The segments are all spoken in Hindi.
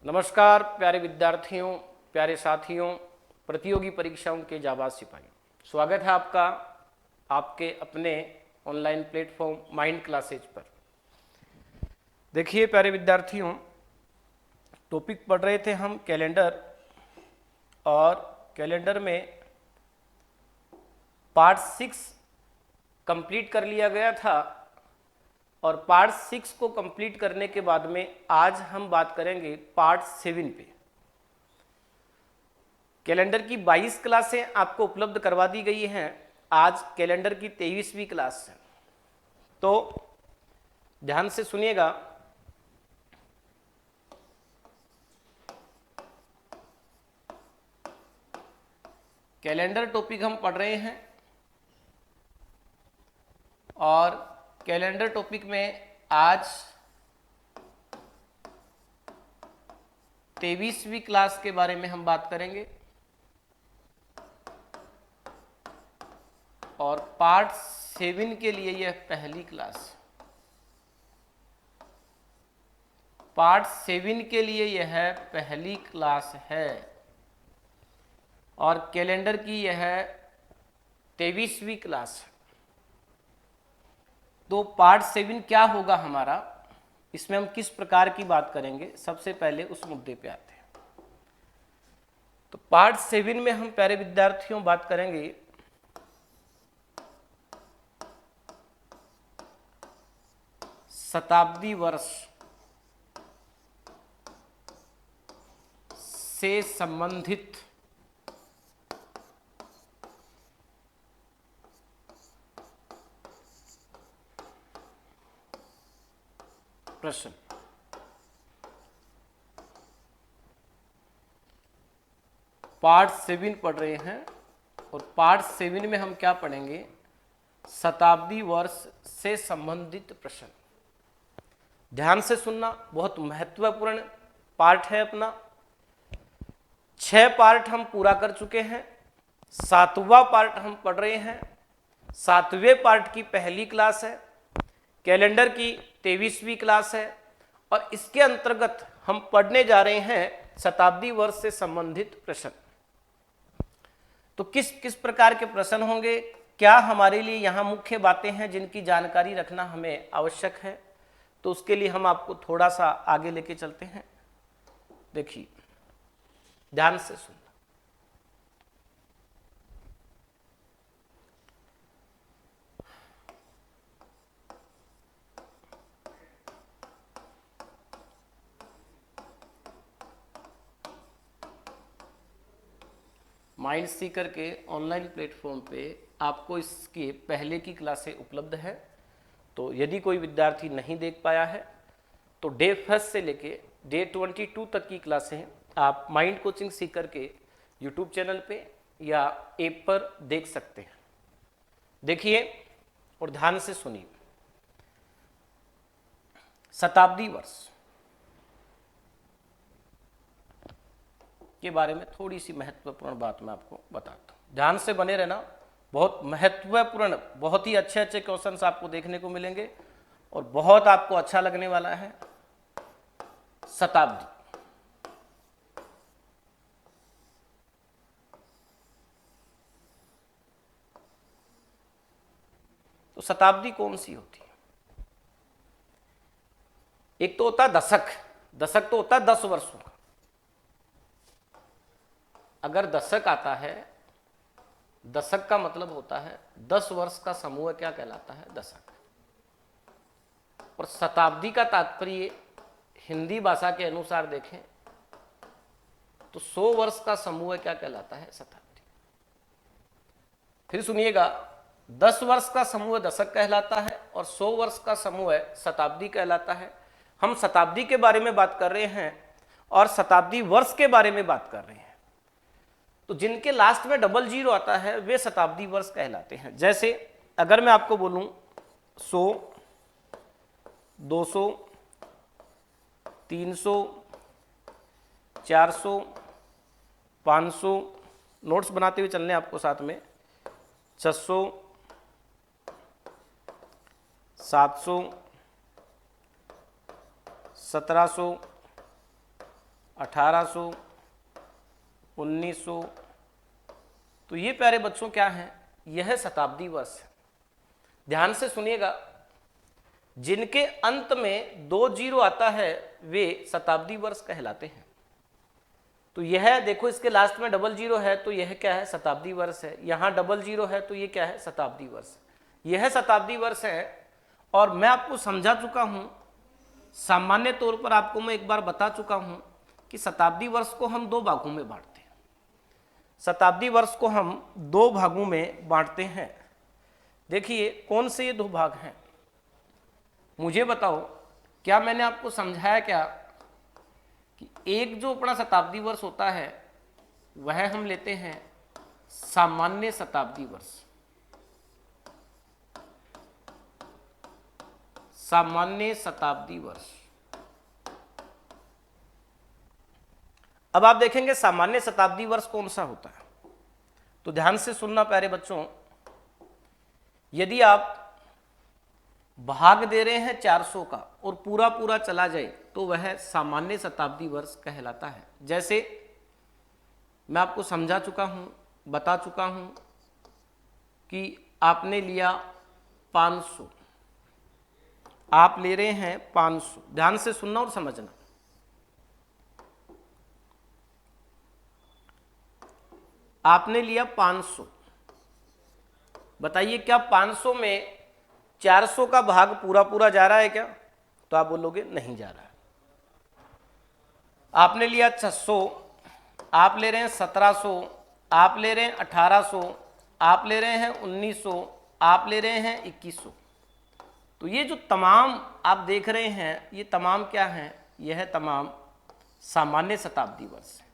नमस्कार प्यारे विद्यार्थियों, प्यारे साथियों, प्रतियोगी परीक्षाओं के जाबाज सिपाहियों, स्वागत है आपका आपके अपने ऑनलाइन प्लेटफॉर्म माइंड क्लासेज पर। देखिए प्यारे विद्यार्थियों, टॉपिक पढ़ रहे थे हम कैलेंडर, और कैलेंडर में पार्ट 6 कंप्लीट कर लिया गया था, और पार्ट 6 को कंप्लीट करने के बाद में आज हम बात करेंगे पार्ट 7 पे। कैलेंडर की 22 क्लासें आपको उपलब्ध करवा दी गई हैं, आज कैलेंडर की 23वीं क्लास है। तो ध्यान से सुनिएगा। कैलेंडर टॉपिक हम पढ़ रहे हैं, और कैलेंडर टॉपिक में आज 23वीं क्लास के बारे में हम बात करेंगे, और पार्ट 7 के लिए यह पहली क्लास। पार्ट 7 के लिए यह पहली क्लास है, और कैलेंडर की यह 23वीं क्लास है। तो पार्ट 7 क्या होगा हमारा, इसमें हम किस प्रकार की बात करेंगे, सबसे पहले उस मुद्दे पे आते हैं। तो पार्ट 7 में हम प्यारे विद्यार्थियों बात करेंगे शताब्दी वर्ष से संबंधित प्रश्न। पार्ट 7 पढ़ रहे हैं, और पार्ट 7 में हम क्या पढ़ेंगे, शताब्दी वर्ष से संबंधित प्रश्न। ध्यान से सुनना, बहुत महत्वपूर्ण पार्ट है अपना। 6 पार्ट हम पूरा कर चुके हैं, 7वां पार्ट हम पढ़ रहे हैं। 7वें पार्ट की पहली क्लास है, कैलेंडर की 23वीं क्लास है, और इसके अंतर्गत हम पढ़ने जा रहे हैं शताब्दी वर्ष से संबंधित प्रश्न। तो किस किस प्रकार के प्रश्न होंगे, क्या हमारे लिए यहाँ मुख्य बातें हैं जिनकी जानकारी रखना हमें आवश्यक है, तो उसके लिए हम आपको थोड़ा सा आगे लेके चलते हैं। देखिए ध्यान से सुनना। माइंड सीकर के ऑनलाइन प्लेटफॉर्म पे आपको इसकी पहले की क्लासें उपलब्ध है। तो यदि कोई विद्यार्थी नहीं देख पाया है तो डे 1 से लेके डे 22 तक की क्लासें आप माइंड कोचिंग सीकर के यूट्यूब चैनल पे या ऐप पर देख सकते हैं। देखिए और ध्यान से सुनिए। शताब्दी वर्ष के बारे में थोड़ी सी महत्वपूर्ण बात मैं आपको बताता हूँ, ध्यान से बने रहना। बहुत महत्वपूर्ण, बहुत ही अच्छे अच्छे क्वेश्चंस आपको देखने को मिलेंगे, और बहुत आपको अच्छा लगने वाला है। शताब्दी, तो शताब्दी कौन सी होती है? एक तो होता है दशक। दशक तो होता है 10 वर्षों का। अगर दशक आता है, दशक का मतलब होता है 10 वर्ष का समूह, क्या कहलाता है? दशक। और शताब्दी का तात्पर्य हिंदी भाषा के अनुसार देखें तो 100 वर्ष का समूह क्या कहलाता है? शताब्दी। फिर सुनिएगा, 10 वर्ष का समूह दशक कहलाता है, और 100 वर्ष का समूह शताब्दी कहलाता है। हम शताब्दी के बारे में बात कर रहे हैं, और शताब्दी वर्ष के बारे में बात कर रहे हैं। तो जिनके लास्ट में 00 आता है वे शताब्दी वर्ष कहलाते हैं। जैसे अगर मैं आपको बोलूं 100, 200, 300, 400, 500, नोट्स बनाते हुए चलने आपको साथ में, 600, 700, 1700, 1800, 1900। तो ये प्यारे बच्चों क्या है, यह शताब्दी वर्ष है। ध्यान से सुनिएगा, जिनके अंत में 2 जीरो आता है वे शताब्दी वर्ष कहलाते हैं। तो यह देखो, इसके लास्ट में डबल जीरो है तो यह क्या है, शताब्दी वर्ष है। यहाँ डबल जीरो है तो ये क्या है, शताब्दी वर्ष। यह शताब्दी वर्ष है। और मैं आपको समझा चुका हूं, सामान्य तौर पर आपको मैं एक बार बता चुका हूं कि शताब्दी वर्ष को हम 2 भागों में बांटते हैं। शताब्दी वर्ष को हम 2 भागों में बांटते हैं। देखिए कौन से ये 2 भाग हैं, मुझे बताओ। क्या मैंने आपको समझाया क्या कि एक जो अपना शताब्दी वर्ष होता है वह हम लेते हैं सामान्य शताब्दी वर्ष। सामान्य शताब्दी वर्ष। अब आप देखेंगे सामान्य शताब्दी वर्ष कौन सा होता है, तो ध्यान से सुनना प्यारे बच्चों। यदि आप भाग दे रहे हैं 400 का और पूरा पूरा चला जाए तो वह सामान्य शताब्दी वर्ष कहलाता है। जैसे मैं आपको समझा चुका हूं, बता चुका हूं कि आपने लिया 500, आप ले रहे हैं 500। ध्यान से सुनना और समझना। आपने लिया 500, बताइए क्या 500 में 400 का भाग पूरा पूरा जा रहा है क्या? तो आप बोलोगे नहीं जा रहा है। आपने लिया 600, आप ले रहे हैं 1700, आप ले रहे हैं 1800, आप ले रहे हैं 1900, आप ले रहे हैं 2100। तो ये जो तमाम आप देख रहे हैं, ये तमाम क्या हैं? यह तमाम सामान्य शताब्दी वर्ष है।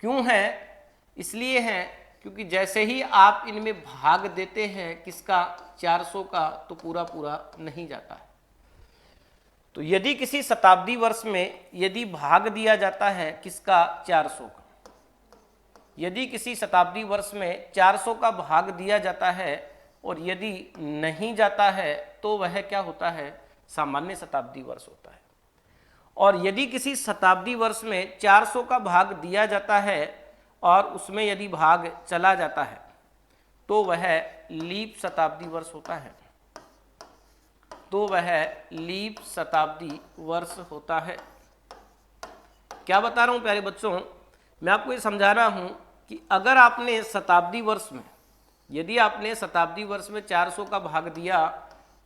क्यों है? इसलिए हैं क्योंकि जैसे ही आप इनमें भाग देते हैं किसका, 400 का, तो पूरा पूरा नहीं जाता है। तो यदि किसी शताब्दी वर्ष में यदि भाग दिया जाता है किसका, 400 का, यदि किसी शताब्दी वर्ष में 400 का भाग दिया जाता है और यदि नहीं जाता है तो वह क्या होता है, सामान्य शताब्दी वर्ष होता है। और यदि किसी शताब्दी वर्ष में 400 का भाग दिया जाता है और उसमें यदि भाग चला जाता है तो वह लीप शताब्दी वर्ष होता है। तो वह लीप शताब्दी वर्ष होता है। क्या बता रहा हूं प्यारे बच्चों, मैं आपको ये समझा रहा हूं कि अगर आपने शताब्दी वर्ष में, यदि आपने शताब्दी वर्ष में 400 का भाग दिया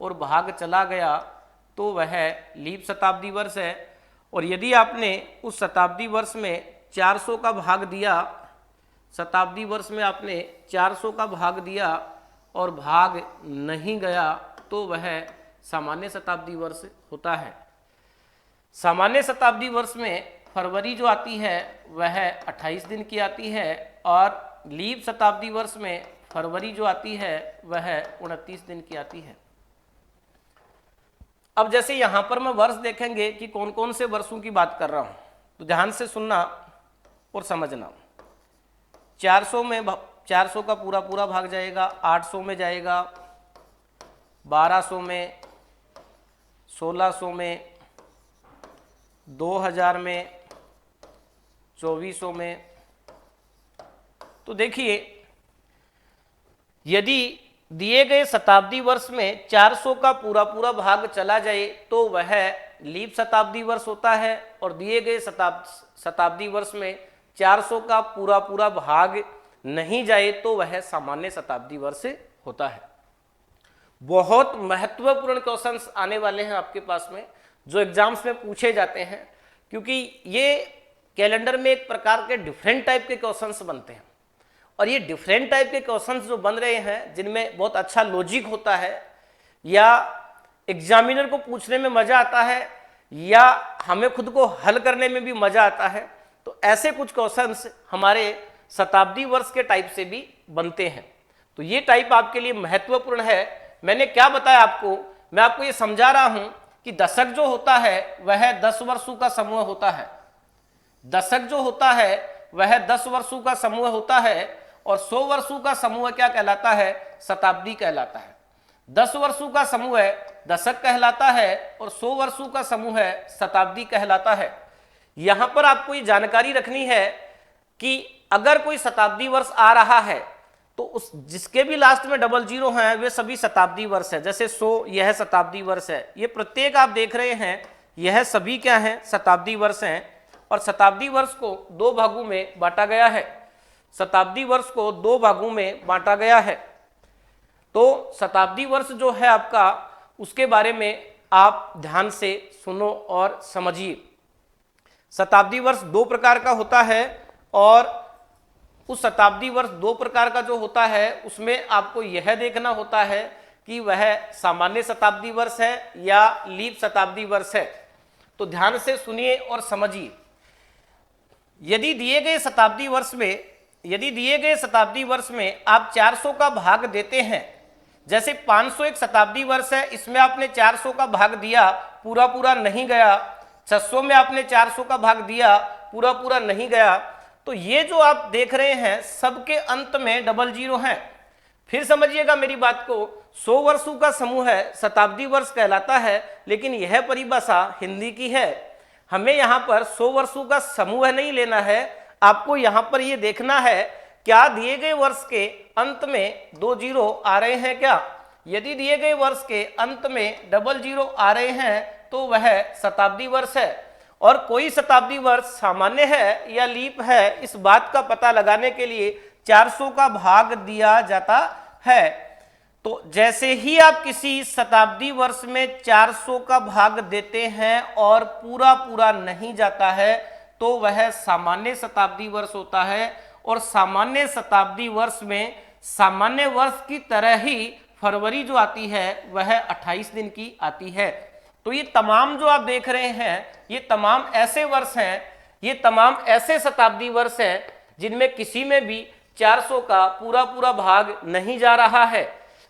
और भाग चला गया तो वह लीप शताब्दी वर्ष है। और यदि आपने उस शताब्दी वर्ष में 400 का भाग दिया, शताब्दी वर्ष में आपने 400 का भाग दिया और भाग नहीं गया तो वह सामान्य शताब्दी वर्ष होता है। सामान्य शताब्दी वर्ष में फरवरी जो आती है वह 28 दिन की आती है और लीप शताब्दी वर्ष में फरवरी जो आती है वह 29 दिन की आती है। अब जैसे यहां पर मैं वर्ष देखेंगे कि कौन कौन से वर्षों की बात कर रहा हूं, तो ध्यान से सुनना और समझना। 400 में 400 का पूरा पूरा भाग जाएगा, 800 में जाएगा, 1200 में, 1600 में, 2000 में, 2400 में। तो देखिए यदि दिए गए शताब्दी वर्ष में 400 का पूरा पूरा भाग चला जाए तो वह लीप शताब्दी वर्ष होता है और दिए गए शताब्दी वर्ष में 400 का पूरा पूरा भाग नहीं जाए तो वह सामान्य शताब्दी वर्ष होता है। बहुत महत्वपूर्ण क्वेश्चंस आने वाले हैं आपके पास में जो एग्जाम्स में पूछे जाते हैं, क्योंकि ये कैलेंडर में एक प्रकार के डिफरेंट टाइप के क्वेश्चंस बनते हैं और ये डिफरेंट टाइप के क्वेश्चंस जो बन रहे हैं जिनमें बहुत अच्छा लॉजिक होता है या एग्जामिनर को पूछने में मजा आता है या हमें खुद को हल करने में भी मजा आता है, तो ऐसे कुछ क्वेश्चंस हमारे शताब्दी वर्ष के टाइप से भी बनते हैं। तो ये टाइप आपके लिए महत्वपूर्ण है। मैंने क्या बताया आपको, मैं आपको ये समझा रहा हूं कि दशक जो होता है वह 10 वर्षों का समूह होता है। दशक जो होता है वह 10 वर्षों का समूह होता है और 100 वर्षों का समूह क्या कहलाता है, शताब्दी कहलाता है। 10 वर्षों का समूह दशक कहलाता है और 100 वर्षों का समूह शताब्दी कहलाता है। यहां पर आपको ये जानकारी रखनी है कि अगर कोई शताब्दी वर्ष आ रहा है तो उस जिसके भी लास्ट में डबल जीरो हैं वे सभी शताब्दी वर्ष है। जैसे 100 यह शताब्दी वर्ष है, ये प्रत्येक आप देख रहे हैं यह सभी क्या हैं, शताब्दी वर्ष हैं। और शताब्दी वर्ष को दो भागों में बांटा गया है, शताब्दी वर्ष को दो भागों में बांटा गया है। तो शताब्दी वर्ष जो है आपका, उसके बारे में आप ध्यान से सुनो और समझिए। शताब्दी वर्ष दो प्रकार का होता है और उस शताब्दी वर्ष दो प्रकार का जो होता है उसमें आपको यह देखना होता है कि वह सामान्य शताब्दी वर्ष है या लीप शताब्दी वर्ष है। तो ध्यान से सुनिए और समझिए। यदि दिए गए शताब्दी वर्ष में आप 400 का भाग देते हैं, जैसे 500 एक शताब्दी वर्ष है, इसमें आपने 400 का भाग दिया, पूरा पूरा नहीं गया। 600 में आपने 400 का भाग दिया, पूरा पूरा नहीं गया। तो ये जो आप देख रहे हैं सबके अंत में डबल जीरो हैं। फिर समझिएगा मेरी बात को, 100 वर्षों का समूह है शताब्दी वर्ष कहलाता है, लेकिन यह परिभाषा हिंदी की है। हमें यहाँ पर 100 वर्षों का समूह नहीं लेना है, आपको यहाँ पर ये देखना है क्या दिए गए वर्ष के अंत में दो जीरो आ रहे हैं क्या। यदि दिए गए वर्ष के अंत में डबल जीरो आ रहे हैं तो वह शताब्दी वर्ष है। और कोई शताब्दी वर्ष सामान्य है या लीप है, इस बात का पता लगाने के लिए 400 का भाग दिया जाता है। तो जैसे ही आप किसी शताब्दी वर्ष में 400 का भाग देते हैं और पूरा पूरा नहीं जाता है तो वह सामान्य शताब्दी वर्ष होता है। और सामान्य शताब्दी वर्ष में सामान्य वर्ष की तरह ही फरवरी जो आती है वह 28 दिन की आती है। तो ये तमाम जो आप देख रहे हैं ये तमाम ऐसे वर्ष हैं, ये तमाम ऐसे शताब्दी वर्ष हैं जिनमें किसी में भी 400 का पूरा पूरा भाग नहीं जा रहा है।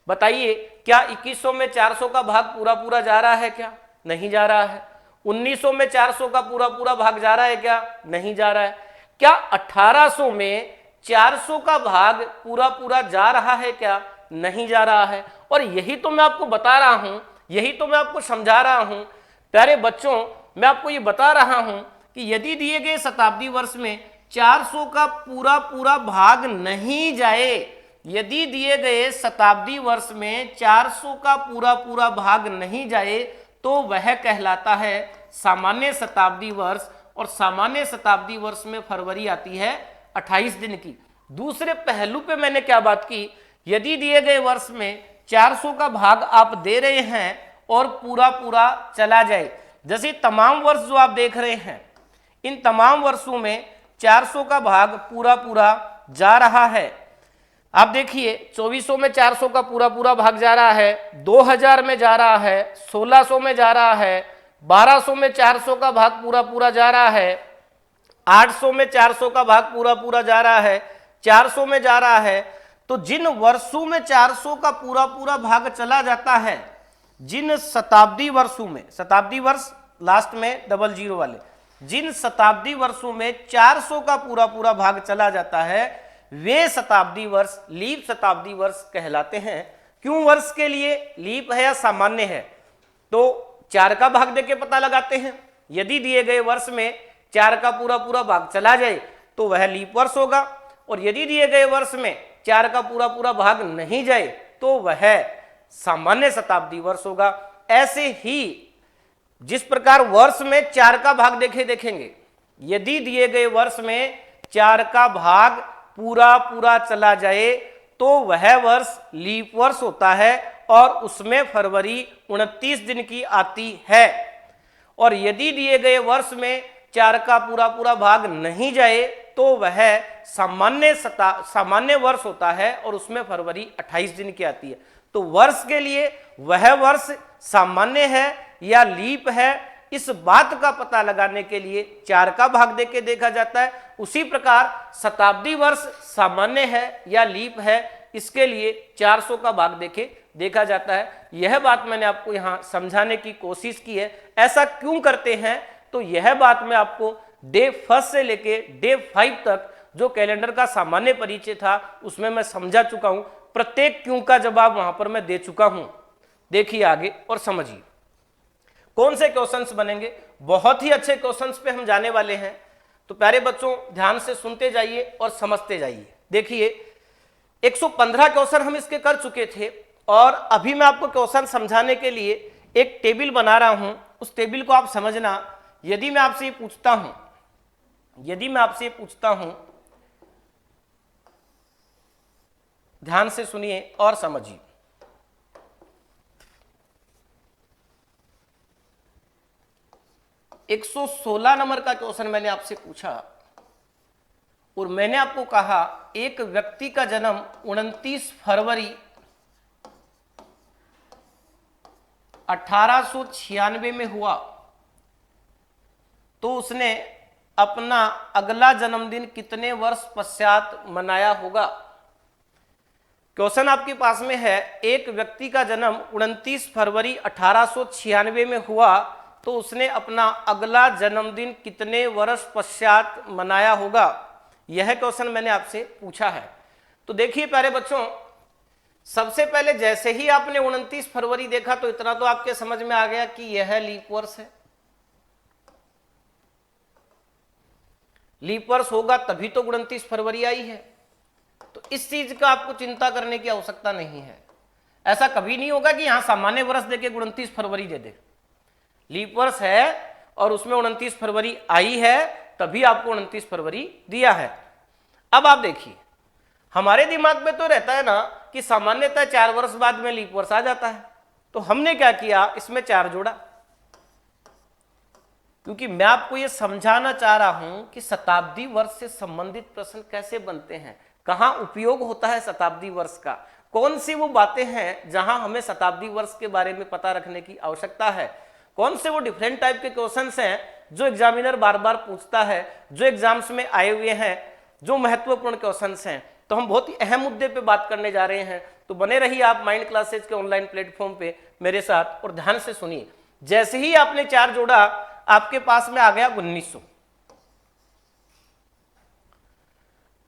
बताइए क्या 2100 में 400 का भाग पूरा पूरा जा रहा है क्या? नहीं जा रहा है। 1900 में 400 का पूरा पूरा भाग जा रहा है क्या? नहीं जा रहा है। क्या 1800 में 400 का भाग पूरा पूरा जा रहा है क्या? नहीं जा रहा है। और यही तो मैं आपको बता रहा हूं, यही तो मैं आपको समझा रहा हूं प्यारे बच्चों। मैं आपको ये बता रहा हूं कि यदि दिए गए शताब्दी वर्ष में 400 का पूरा पूरा भाग नहीं जाए, यदि दिए गए शताब्दी वर्ष में 400 का पूरा पूरा भाग नहीं जाए तो वह कहलाता है सामान्य शताब्दी वर्ष। और सामान्य शताब्दी वर्ष में फरवरी आती है 28 दिन की। दूसरे पहलू पे मैंने क्या बात की, यदि दिए गए वर्ष में 400 का भाग आप दे रहे हैं और पूरा पूरा चला जाए, जैसे तमाम वर्ष जो आप देख रहे हैं इन तमाम वर्षों में 400 का भाग पूरा पूरा जा रहा है। आप देखिए 2400 में 400 का पूरा पूरा भाग जा रहा है, 2000 में जा रहा है, 1600 में जा रहा है, 1200 में 400 का भाग पूरा पूरा जा रहा है, 800 में 400 का भाग पूरा पूरा जा रहा है, 400 में जा रहा है। तो जिन वर्षों में 400 का पूरा पूरा भाग चला जाता है, जिन शताब्दी वर्षों में, शताब्दी वर्ष लास्ट में डबल जीरो वाले, जिन शताब्दी वर्षों में 400 का पूरा पूरा भाग चला जाता है वे शताब्दी वर्ष लीप शताब्दी वर्ष कहलाते हैं। क्यों वर्ष के लिए लीप है या सामान्य है? तो 4 का भाग देके पता लगाते हैं। यदि दिए गए वर्ष में 4 का पूरा पूरा भाग चला जाए तो वह लीप वर्ष होगा, और यदि दिए गए वर्ष में 4 का पूरा पूरा भाग नहीं जाए तो वह सामान्य शताब्दी वर्ष होगा। ऐसे ही जिस प्रकार वर्ष में 4 का भाग देखेंगे, यदि दिए गए वर्ष में 4 का भाग पूरा पूरा चला जाए तो वह वर्ष लीप वर्ष होता है और उसमें फरवरी 29 दिन की आती है। और यदि दिए गए वर्ष में 4 का पूरा पूरा भाग नहीं जाए तो वह सामान्य वर्ष होता है और उसमें फरवरी 28 दिन की आती है। तो वर्ष के लिए वह वर्ष सामान्य है या लीप है, इस बात का पता लगाने के लिए 4 का भाग देके देखा जाता है। उसी प्रकार शताब्दी वर्ष सामान्य है या लीप है, इसके लिए 400 का भाग देके देखा जाता है। यह बात मैंने आपको यहाँ समझाने की कोशिश की है। ऐसा क्यों करते हैं तो यह बात मैं आपको डे 1 से लेके डे 5 तक जो कैलेंडर का सामान्य परिचय था उसमें मैं समझा चुका हूं। प्रत्येक क्यों का जवाब वहां पर मैं दे चुका हूं। देखिए आगे और समझिए। कौन से क्वेश्चंस बनेंगे, बहुत ही अच्छे क्वेश्चंस पे हम जाने वाले हैं। तो प्यारे बच्चों ध्यान से सुनते जाइए और समझते जाइए। देखिए 115 क्वेश्चन हम इसके कर चुके थे और अभी मैं आपको क्वेश्चन समझाने के लिए एक टेबल बना रहा हूं, उस टेबल को आप समझना। यदि मैं आपसे पूछता हूं, ध्यान से सुनिए और समझिए। 116 नंबर का क्वेश्चन मैंने आपसे पूछा और मैंने आपको कहा एक व्यक्ति का जन्म 29 फरवरी 1896 में हुआ, तो उसने अपना अगला जन्मदिन कितने वर्ष पश्चात मनाया होगा। क्वेश्चन आपके पास में है, एक व्यक्ति का जन्म 29 फरवरी 1896 में हुआ, तो उसने अपना अगला जन्मदिन कितने वर्ष पश्चात मनाया होगा। यह क्वेश्चन मैंने आपसे पूछा है। तो देखिए प्यारे बच्चों, सबसे पहले जैसे ही आपने 29 फरवरी देखा तो इतना तो आपके समझ में आ गया कि यह लीप वर्ष है। लीप वर्ष होगा तभी तो 29 फरवरी आई है। तो इस चीज का आपको चिंता करने की आवश्यकता नहीं है। ऐसा कभी नहीं होगा कि यहां सामान्य वर्ष देके 29 फरवरी दे दे। लीप वर्ष है और उसमें 29 फरवरी आई है, तभी आपको 29 फरवरी दिया है। अब आप देखिए, हमारे दिमाग में तो रहता है ना कि सामान्यतः 4 वर्ष बाद में लीप वर्ष आ जाता है। तो हमने क्या किया, इसमें 4 जोड़ा, क्योंकि मैं आपको यह समझाना चाह रहा हूं कि शताब्दी वर्ष से संबंधित प्रश्न कैसे बनते हैं, कहां उपयोग होता है शताब्दी वर्ष का, कौन सी वो बातें हैं जहां हमें शताब्दी वर्ष के बारे में पता रखने की आवश्यकता है, कौन से वो डिफरेंट टाइप के क्वेश्चंस हैं जो एग्जामिनर बार बार पूछता है, जो एग्जाम्स में आए हुए हैं, जो महत्वपूर्ण क्वेश्चंस हैं। तो हम बहुत ही अहम मुद्दे पे बात करने जा रहे हैं। तो बने रहिए आप माइंड क्लासेज के ऑनलाइन प्लेटफॉर्म पे मेरे साथ और ध्यान से सुनिए। जैसे ही आपने 4 जोड़ा, आपके पास में आ गया 1900।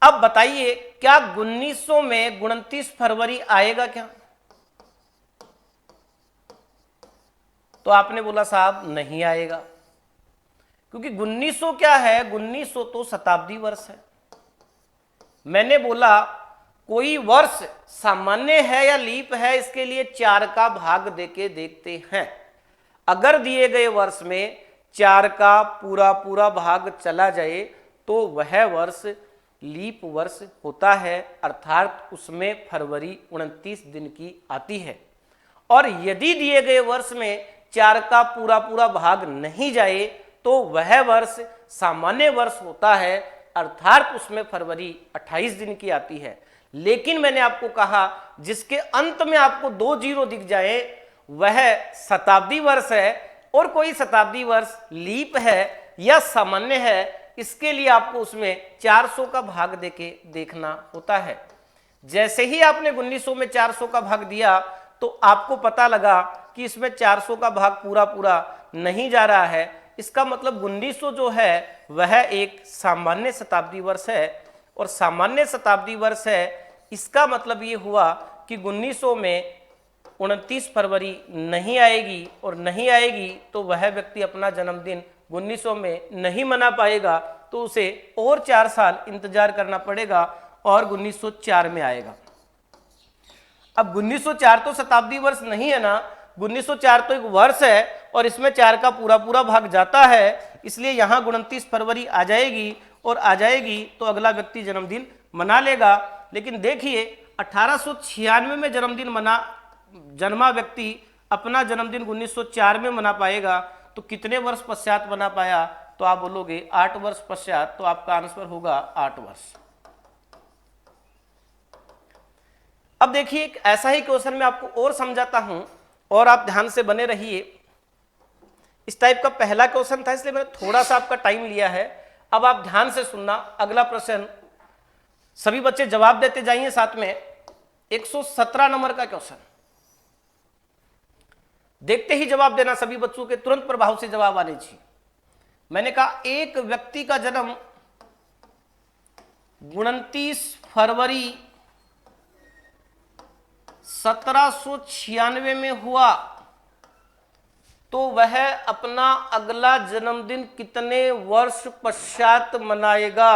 अब बताइए क्या 1900 में 29 फरवरी आएगा क्या? तो आपने बोला साहब नहीं आएगा, क्योंकि 1900 क्या है, 1900 तो शताब्दी वर्ष है। मैंने बोला कोई वर्ष सामान्य है या लीप है, इसके लिए 4 का भाग देके देखते हैं। अगर दिए गए वर्ष में 4 का पूरा पूरा भाग चला जाए तो वह वर्ष लीप वर्ष होता है, अर्थात उसमें फरवरी 29 दिन की आती है। और यदि दिए गए वर्ष में 4 का पूरा पूरा भाग नहीं जाए तो वह वर्ष सामान्य वर्ष होता है, अर्थात उसमें फरवरी 28 दिन की आती है। लेकिन मैंने आपको कहा जिसके अंत में आपको 2 जीरो दिख जाए वह शताब्दी वर्ष है, और कोई शताब्दी वर्ष लीप है या सामान्य है, इसके लिए आपको उसमें 400 का भाग देके देखना होता है। जैसे ही आपने 1900 में 400 का भाग दिया तो आपको पता लगा कि इसमें 400 का भाग पूरा पूरा नहीं जा रहा है। इसका मतलब 1900 जो है वह एक सामान्य शताब्दी वर्ष है, और सामान्य शताब्दी वर्ष है, इसका मतलब ये हुआ कि 1900 में 29 फरवरी नहीं आएगी, और नहीं आएगी तो वह व्यक्ति अपना जन्मदिन 1900 में नहीं मना पाएगा, तो उसे और 4 साल इंतजार करना पड़ेगा और 1904 में आएगा। अब 1904 तो शताब्दी वर्ष नहीं है ना, 1904 तो एक वर्ष है और इसमें 4 का पूरा पूरा भाग जाता है, इसलिए यहाँ 29 फरवरी आ जाएगी, और आ जाएगी तो अगला व्यक्ति जन्मदिन मना लेगा। लेकिन देखिए 1896 में जन्मा व्यक्ति अपना जन्मदिन 1904 में मना पाएगा, तो कितने वर्ष पश्चात मना पाया? तो आप बोलोगे 8 वर्ष पश्चात, तो आपका आंसर होगा 8 वर्ष। अब देखिए एक ऐसा ही क्वेश्चन मैं आपको और समझाता हूं और आप ध्यान से बने रहिए। इस टाइप का पहला क्वेश्चन था, इसलिए मैंने थोड़ा सा आपका टाइम लिया है। अब आप ध्यान से सुनना। अगला प्रश्न सभी बच्चे जवाब देते जाइए साथ में। 117 नंबर का क्वेश्चन, देखते ही जवाब देना, सभी बच्चों के तुरंत प्रभाव से जवाब आने चाहिए। मैंने कहा एक व्यक्ति का जन्म 29 फरवरी 1796 में हुआ, तो वह अपना अगला जन्मदिन कितने वर्ष पश्चात मनाएगा।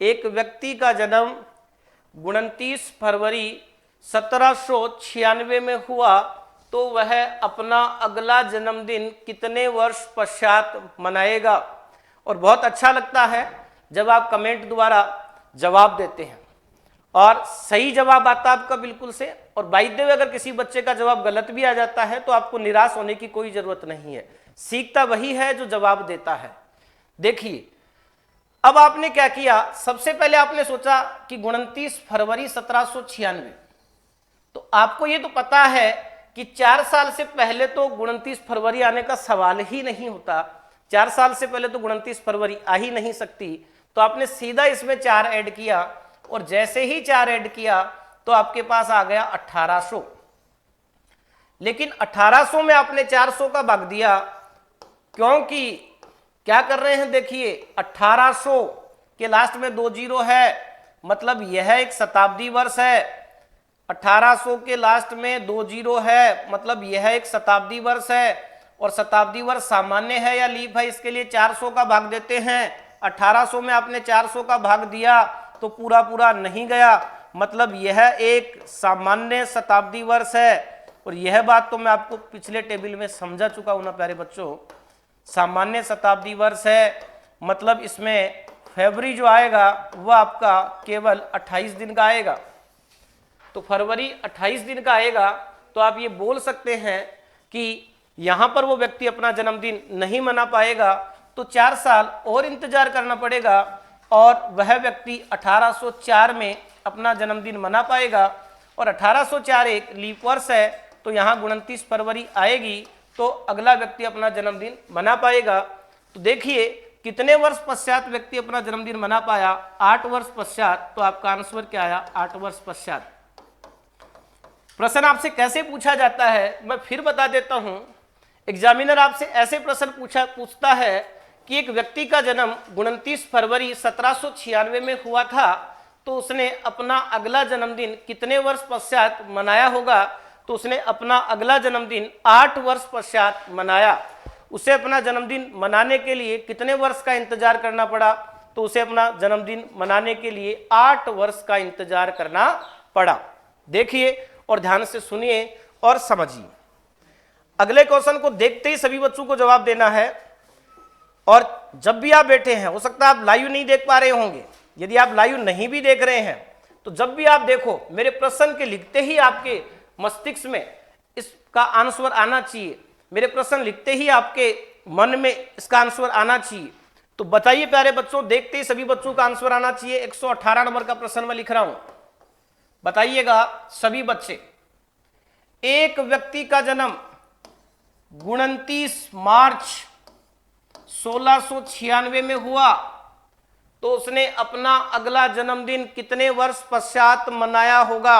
एक व्यक्ति का जन्म 29 फरवरी 1796 में हुआ, तो वह अपना अगला जन्मदिन कितने वर्ष पश्चात मनाएगा। और बहुत अच्छा लगता है जब आप कमेंट द्वारा जवाब देते हैं और सही जवाब आता है आपका बिल्कुल से। और बाय द वे अगर किसी बच्चे का जवाब गलत भी आ जाता है तो आपको निराश होने की कोई जरूरत नहीं है, सीखता वही है जो जवाब देता है। देखिए अब आपने क्या किया, सबसे पहले आपने सोचा कि 29 फरवरी 1796, तो आपको ये तो पता है कि 4 साल से पहले तो 29 फरवरी आने का सवाल ही नहीं होता, 4 साल से पहले तो 29 फरवरी आ ही नहीं सकती। तो आपने सीधा इसमें 4 ऐड किया और जैसे ही 4 ऐड किया तो आपके पास आ गया 1800। लेकिन 1800 में आपने 400 का भाग दिया, क्योंकि क्या कर रहे हैं, देखिए 1800 के लास्ट में 2 जीरो है, मतलब यह एक शताब्दी वर्ष है। 1800 के लास्ट में 2 जीरो है, मतलब यह एक शताब्दी वर्ष है। और शताब्दी वर्ष सामान्य है या लीप है, इसके लिए 400 का भाग देते हैं। 1800 में आपने 400 का भाग दिया तो पूरा पूरा नहीं गया, मतलब यह एक सामान्य शताब्दी वर्ष है। और यह बात तो मैं आपको पिछले टेबल में समझा चुका हूं ना प्यारे बच्चों, सामान्य शताब्दी वर्ष है, मतलब इसमें फरवरी जो आएगा वह आपका केवल 28 दिन का आएगा। तो फरवरी 28 दिन का आएगा, तो आप ये बोल सकते हैं कि यहां पर वो व्यक्ति अपना जन्मदिन नहीं मना पाएगा, तो 4 साल और इंतजार करना पड़ेगा और वह व्यक्ति 1804 में अपना जन्मदिन मना पाएगा। और 1804 एक लीप वर्ष है, तो यहाँ 29 फरवरी आएगी, तो अगला व्यक्ति अपना जन्मदिन मना पाएगा। तो देखिए कितने वर्ष पश्चात व्यक्ति अपना जन्मदिन मना पाया, 8 वर्ष पश्चात। तो आपका आंसर क्या आया, 8 वर्ष पश्चात। प्रश्न आपसे कैसे पूछा जाता है मैं फिर बता देता हूं। एग्जामिनर आपसे ऐसे प्रश्न पूछता है कि एक व्यक्ति का जन्म 29 फरवरी 1796 में हुआ था, तो उसने अपना अगला जन्मदिन कितने वर्ष पश्चात मनाया होगा। तो उसने अपना अगला जन्मदिन 8 वर्ष पश्चात मनाया। उसे अपना जन्मदिन मनाने के लिए कितने वर्ष का इंतजार करना पड़ा, तो उसे अपना जन्मदिन मनाने के लिए 8 वर्ष का इंतजार करना पड़ा। देखिए और ध्यान से सुनिए और समझिए। अगले क्वेश्चन को देखते ही सभी बच्चों को जवाब देना है। और जब भी आप बैठे हैं, हो सकता है आप लाइव नहीं देख पा रहे होंगे, यदि आप लाइव नहीं भी देख रहे हैं तो जब भी आप देखो मेरे प्रश्न के लिखते ही आपके मस्तिष्क में इसका आंसर आना चाहिए, मेरे प्रश्न लिखते ही आपके मन में इसका आंसर आना चाहिए। तो बताइए प्यारे बच्चों, देखते ही सभी बच्चों का आंसर आना चाहिए। 118 नंबर का प्रश्न मैं लिख रहा हूं, बताइएगा सभी बच्चे। एक व्यक्ति का जन्म 29 मार्च 1696 में हुआ, तो उसने अपना अगला जन्मदिन कितने वर्ष पश्चात मनाया होगा।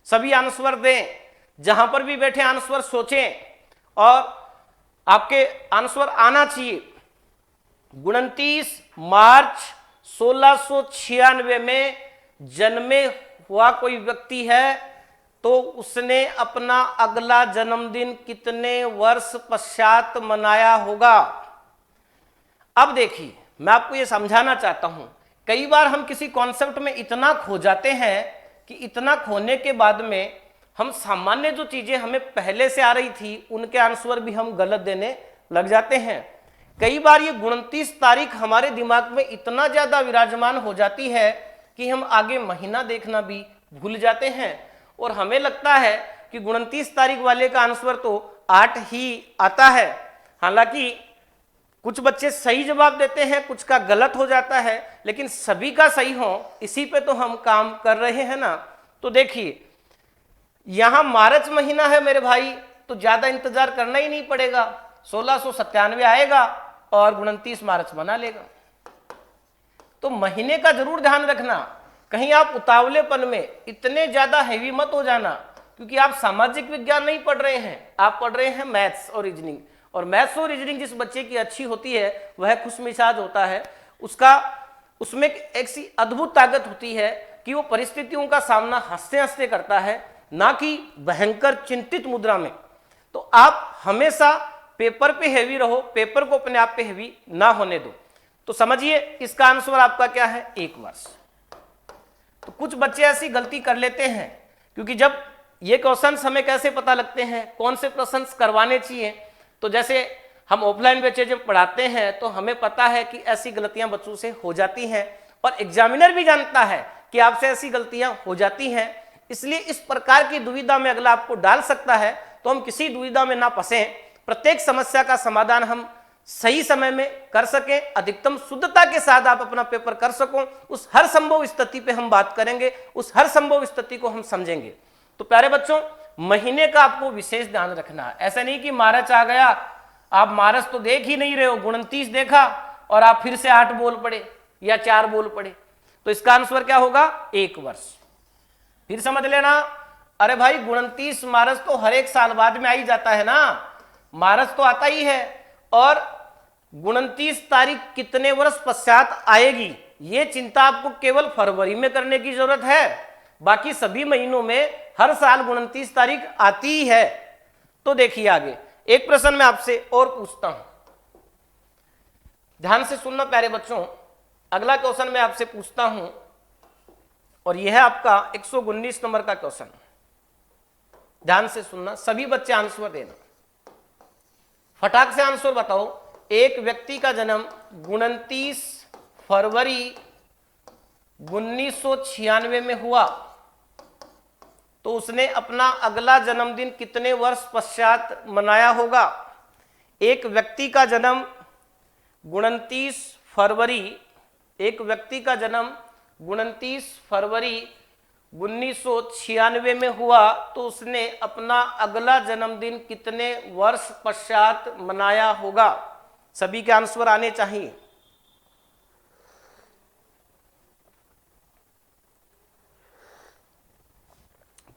सभी आंसर दें, जहां पर भी बैठे आंसर सोचें और आपके आंसर आना चाहिए। 29 मार्च 1696 में जन्मे हुआ कोई व्यक्ति है, तो उसने अपना अगला जन्मदिन कितने वर्ष पश्चात मनाया होगा। अब देखिए मैं आपको यह समझाना चाहता हूं, कई बार हम किसी कॉन्सेप्ट में इतना खो जाते हैं कि इतना खोने के बाद में हम सामान्य जो चीजें हमें पहले से आ रही थी उनके आंसर भी हम गलत देने लग जाते हैं। कई बार ये 29 तारीख हमारे दिमाग में इतना ज्यादा विराजमान हो जाती है कि हम आगे महीना देखना भी भूल जाते हैं और हमें लगता है कि 29 तारीख वाले का आंसर तो 8 ही आता है। हालांकि कुछ बच्चे सही जवाब देते हैं, कुछ का गलत हो जाता है, लेकिन सभी का सही हो इसी पे तो हम काम कर रहे हैं ना। तो देखिए यहां मार्च महीना है मेरे भाई, तो ज्यादा इंतजार करना ही नहीं पड़ेगा, 1697 आएगा और 29 मार्च मना लेगा। तो महीने का जरूर ध्यान रखना, कहीं आप उतावलेपन में इतने ज्यादा हैवी मत हो जाना, क्योंकि आप सामाजिक विज्ञान नहीं पढ़ रहे हैं, आप पढ़ रहे हैं मैथ्स और रीजनिंग। और मैथ्स और रीजनिंग जिस बच्चे की अच्छी होती है वह खुशमिजाज होता है, उसमें एक सी अद्भुत ताकत होती है कि वो परिस्थितियों का सामना हंसते हंसते करता है, ना कि भयंकर चिंतित मुद्रा में। तो आप हमेशा पेपर पे हैवी रहो, पेपर को अपने आप पे हैवी ना होने दो। तो समझिए इसका आंसर आपका क्या है, 1 वर्ष। तो कुछ बच्चे ऐसी गलती कर लेते हैं, क्योंकि जब ये क्वेश्चंस हमें कैसे पता लगते हैं कौन से प्रश्न करवाने चाहिए, तो जैसे हम ऑफलाइन बैचेज में पढ़ाते हैं तो हमें पता है कि ऐसी गलतियां बच्चों से हो जाती हैं, और एग्जामिनर भी जानता है कि आपसे ऐसी गलतियां हो जाती हैं। इसलिए इस प्रकार की दुविधा में अगला आपको डाल सकता है, तो हम किसी दुविधा में ना फंसें, प्रत्येक समस्या का समाधान हम सही समय में कर सकें, अधिकतम शुद्धता के साथ आप अपना पेपर कर सको, उस हर संभव स्थिति पे हम बात करेंगे, उस हर संभव स्थिति को हम समझेंगे। तो प्यारे बच्चों, महीने का आपको विशेष ध्यान रखना है। ऐसा नहीं कि मार्च आ गया, आप मार्च तो देख ही नहीं रहे हो, 29 देखा और आप फिर से 8 बोल पड़े या 4 बोल पड़े, तो इसका आंसर क्या होगा, 1 वर्ष। फिर समझ लेना, अरे भाई 29 मार्च तो हर एक साल बाद में आ ही जाता है ना, मार्च तो आता ही है, और 29 तारीख कितने वर्ष पश्चात आएगी, ये चिंता आपको केवल फरवरी में करने की जरूरत है। बाकी सभी महीनों में हर साल 29 तारीख आती ही है। तो देखिए आगे एक प्रश्न मैं आपसे और पूछता हूं, ध्यान से सुनना प्यारे बच्चों। अगला क्वेश्चन मैं आपसे पूछता हूं, और यह है आपका 119 नंबर का क्वेश्चन। ध्यान से सुनना, सभी बच्चे आंसर देना, फटाक से आंसर बताओ। एक व्यक्ति का जन्म 29 फरवरी 1996 में हुआ, तो उसने अपना अगला जन्मदिन कितने वर्ष पश्चात मनाया होगा। एक व्यक्ति का जन्म 29 फरवरी, एक व्यक्ति का जन्म 29 फरवरी 1996 में हुआ, तो उसने अपना अगला जन्मदिन कितने वर्ष पश्चात मनाया होगा। सभी के आंसर आने चाहिए।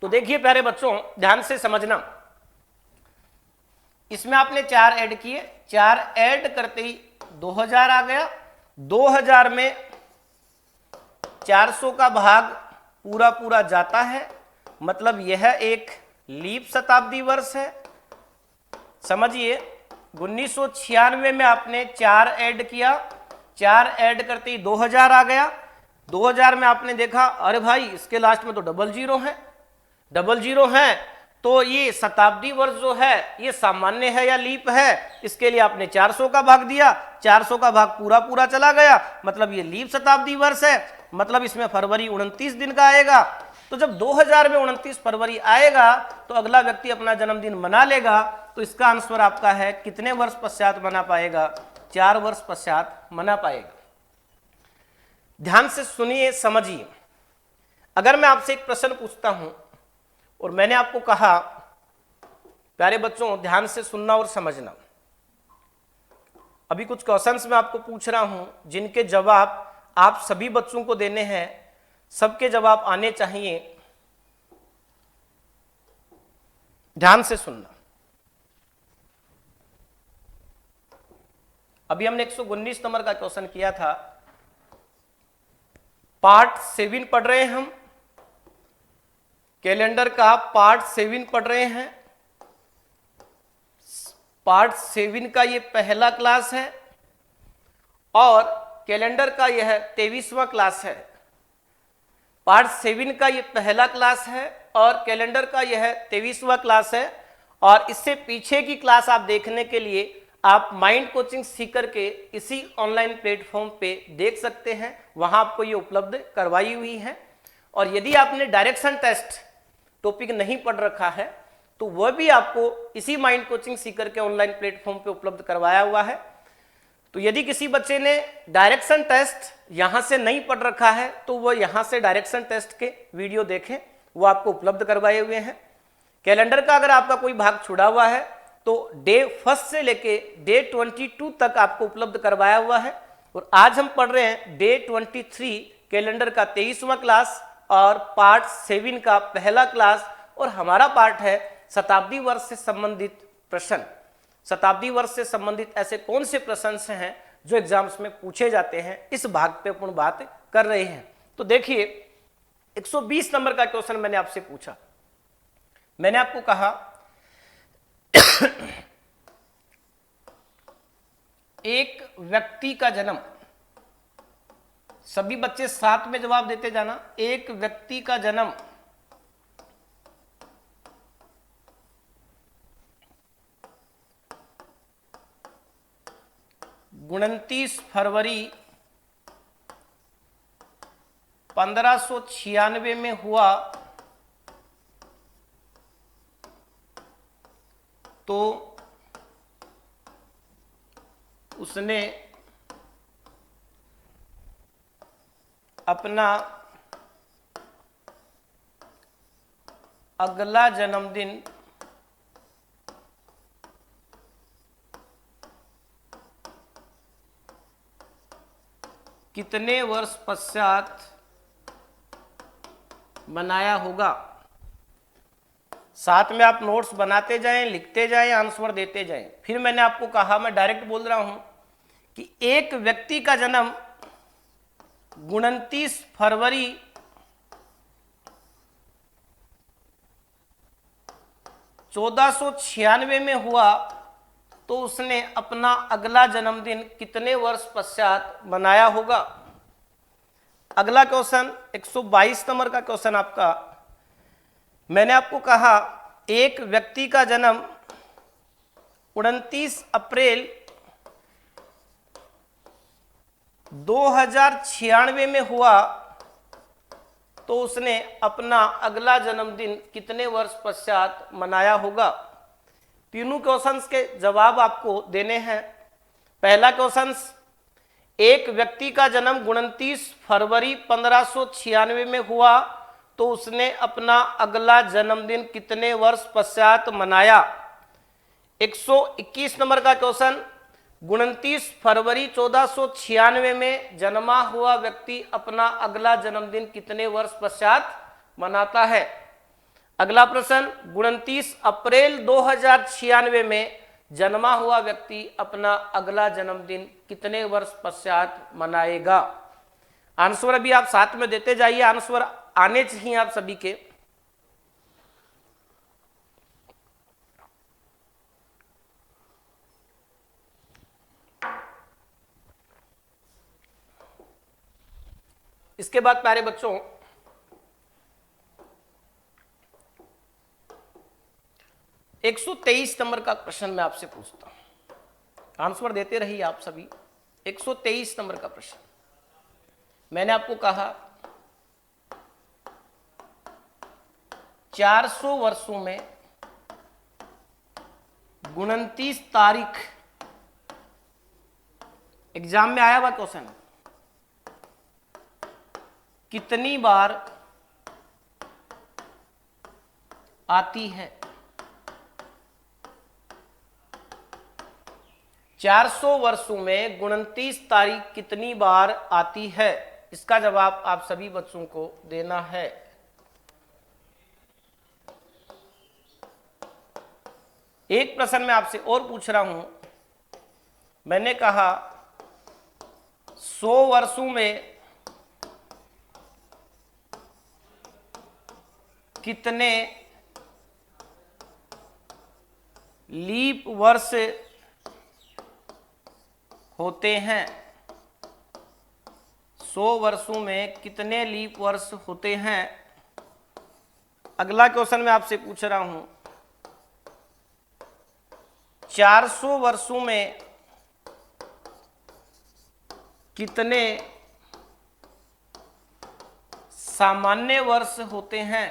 तो देखिए प्यारे बच्चों, ध्यान से समझना, इसमें आपने 4 ऐड किए, 4 ऐड करते ही 2000 आ गया। 2000 में 400 का भाग पूरा पूरा जाता है, मतलब यह एक लीप शताब्दी वर्ष है। समझिए 1996 में आपने 4 ऐड किया, 4 ऐड करते ही 2000 आ गया। 2000 में आपने देखा अरे भाई इसके लास्ट में तो डबल जीरो है, तो ये शताब्दी वर्ष जो है ये सामान्य है या लीप है, इसके लिए आपने 400 का भाग दिया, 400 का भाग पूरा पूरा चला गया, मतलब ये लीप शताब्दी वर्ष है, मतलब इसमें फरवरी 29 दिन का आएगा। तो जब 2000 में 29 फरवरी आएगा तो अगला व्यक्ति अपना जन्मदिन मना लेगा, तो इसका आंसर आपका है कितने वर्ष पश्चात मना पाएगा, 4 वर्ष पश्चात मना पाएगा। ध्यान से सुनिए, समझिए। अगर मैं आपसे एक प्रश्न पूछता हूं, और मैंने आपको कहा प्यारे बच्चों ध्यान से सुनना और समझना, अभी कुछ क्वेश्चंस मैं आपको पूछ रहा हूं जिनके जवाब आप सभी बच्चों को देने हैं, सबके जवाब आने चाहिए। ध्यान से सुनना। अभी हमने 119 नंबर का क्वेश्चन किया था, पार्ट 7 पढ़ रहे हैं हम, कैलेंडर का पार्ट 7 पढ़ रहे हैं। पार्ट 7 का ये पहला क्लास है और कैलेंडर का यह 23वां क्लास है। पार्ट 7 का ये पहला क्लास है और कैलेंडर का यह 23वां क्लास है। और इससे पीछे की क्लास आप देखने के लिए आप माइंड कोचिंग सीकर के इसी ऑनलाइन प्लेटफॉर्म पे देख सकते हैं, वहां आपको ये उपलब्ध करवाई हुई है। और यदि आपने डायरेक्शन टेस्ट टॉपिक नहीं पढ़ रखा है तो वह भी आपको इसी माइंड कोचिंग सीकर के ऑनलाइन प्लेटफॉर्म पे उपलब्ध करवाया हुआ है। तो यदि किसी बच्चे ने डायरेक्शन टेस्ट यहां से नहीं पढ़ रखा है तो वह यहां से डायरेक्शन टेस्ट के वीडियो देखें, वो आपको उपलब्ध करवाए हुए हैं। कैलेंडर का अगर आपका कोई भाग छुड़ा हुआ है तो डे 1 से लेके डे 22 तक आपको उपलब्ध करवाया हुआ है। और आज हम पढ़ रहे हैं डे 23 कैलेंडर का 23वां क्लास और पार्ट 7 का पहला क्लास, और हमारा पार्ट है शताब्दी वर्ष से संबंधित प्रश्न। शताब्दी वर्ष से संबंधित ऐसे कौन से प्रश्न हैं जो एग्जाम्स में पूछे जाते हैं, इस भाग पे अपन बात कर रहे हैं। तो देखिए 120 नंबर का क्वेश्चन मैंने आपसे पूछा, मैंने आपको कहा एक व्यक्ति का जन्म, सभी बच्चे साथ में जवाब देते जाना। एक व्यक्ति का जन्म 29 फरवरी 1596 में हुआ तो उसने अपना अगला जन्मदिन कितने वर्ष पश्चात मनाया होगा। साथ में आप नोट्स बनाते जाएं, लिखते जाएं, आंसर देते जाएं। फिर मैंने आपको कहा, मैं डायरेक्ट बोल रहा हूं कि एक व्यक्ति का जन्म 29 फरवरी 1496 में हुआ तो उसने अपना अगला जन्मदिन कितने वर्ष पश्चात मनाया होगा। अगला क्वेश्चन 122 नंबर का क्वेश्चन आपका, मैंने आपको कहा एक व्यक्ति का जन्म 29 अप्रैल 2096 में हुआ तो उसने अपना अगला जन्मदिन कितने वर्ष पश्चात मनाया होगा। तीनों क्वेश्चंस के जवाब आपको देने हैं। पहला क्वेश्चन, एक व्यक्ति का जन्म 29 फरवरी 1596 में हुआ तो उसने अपना अगला जन्मदिन कितने वर्ष पश्चात मनाया। 121 नंबर का क्वेश्चन, 29 फरवरी 1496 में जन्मा हुआ व्यक्ति अपना अगला जन्मदिन कितने वर्ष पश्चात मनाता है। अगला प्रश्न, 29 अप्रैल 2096 में जन्मा हुआ व्यक्ति अपना अगला जन्मदिन कितने वर्ष पश्चात मनाएगा। आंसर अभी आप साथ में देते जाइए, आंसर आने चाहिए आप सभी के। इसके बाद प्यारे बच्चों, एक 123 नंबर का प्रश्न मैं आपसे पूछता हूं, आंसर देते रहिए आप सभी। 123 नंबर का प्रश्न, मैंने आपको कहा 400 वर्षों में 29 तारीख, एग्जाम में आया हुआ क्वेश्चन, कितनी बार आती है। 400 वर्षों में 29 तारीख कितनी बार आती है, इसका जवाब आप सभी बच्चों को देना है। एक प्रश्न मैं आपसे और पूछ रहा हूं, मैंने कहा 100 वर्षों में कितने लीप वर्ष होते हैं। 100 वर्षों में कितने लीप वर्ष होते हैं। अगला क्वेश्चन मैं आपसे पूछ रहा हूं, 400 वर्षों में कितने सामान्य वर्ष होते हैं।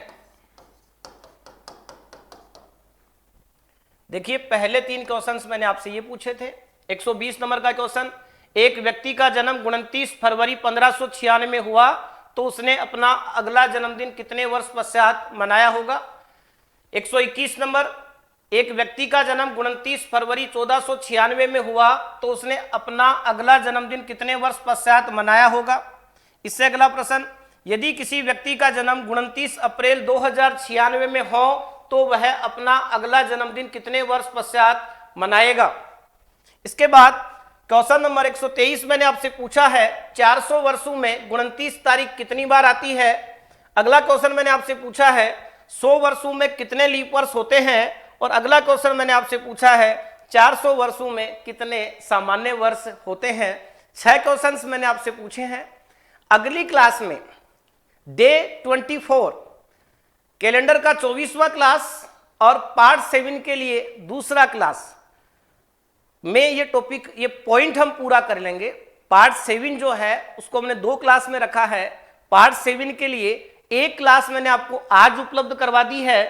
देखिए, पहले 3 क्वेश्चंस मैंने आपसे ये पूछे थे। 120 नंबर का क्वेश्चन, एक व्यक्ति का जन्म 29 फरवरी 1596 में हुआ तो उसने अपना अगला जन्मदिन कितने वर्ष पश्चात मनाया होगा। 121 नंबर, एक व्यक्ति का जन्म 29 फरवरी 1496 में हुआ तो उसने अपना अगला जन्मदिन कितने वर्ष पश्चात मनाया होगा। इससे अगला प्रश्न, यदि किसी व्यक्ति का जन्म 29 अप्रैल 2096 में हो तो वह अपना अगला जन्मदिन कितने वर्ष पश्चात मनाएगा। इसके बाद क्वेश्चन नंबर 123 मैंने आपसे पूछा है 400 वर्षों में 29 तारीख कितनी बार आती है। अगला क्वेश्चन मैंने आपसे पूछा है 100 वर्षों में कितने लीप वर्ष होते हैं और अगला क्वेश्चन मैंने आपसे पूछा है 400 वर्षों में कितने सामान्य वर्ष होते हैं। 6 क्वेश्चंस मैंने आपसे पूछे हैं। अगली क्लास में डे 24 कैलेंडर का 24वां क्लास और पार्ट 7 के लिए दूसरा क्लास में ये टॉपिक, ये पॉइंट हम पूरा कर लेंगे। पार्ट 7 जो है उसको हमने 2 क्लास में रखा है। पार्ट 7 के लिए एक क्लास मैंने आपको आज उपलब्ध करवा दी है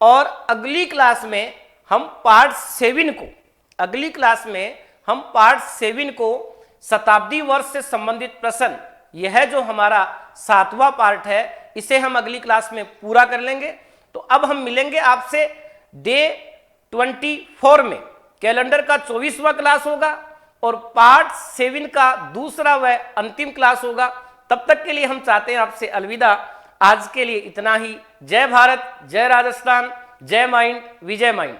और अगली क्लास में हम पार्ट 7 को, अगली क्लास में हम पार्ट 7 को शताब्दी वर्ष से संबंधित प्रश्न, यह जो हमारा 7वां पार्ट है, इसे हम अगली क्लास में पूरा कर लेंगे। तो अब हम मिलेंगे आपसे डे 24 में, कैलेंडर का 24वां क्लास होगा और पार्ट 7 का दूसरा व अंतिम क्लास होगा। तब तक के लिए हम चाहते हैं आपसे अलविदा। आज के लिए इतना ही। जय भारत, जय राजस्थान, जय माइंड, विजय माइंड।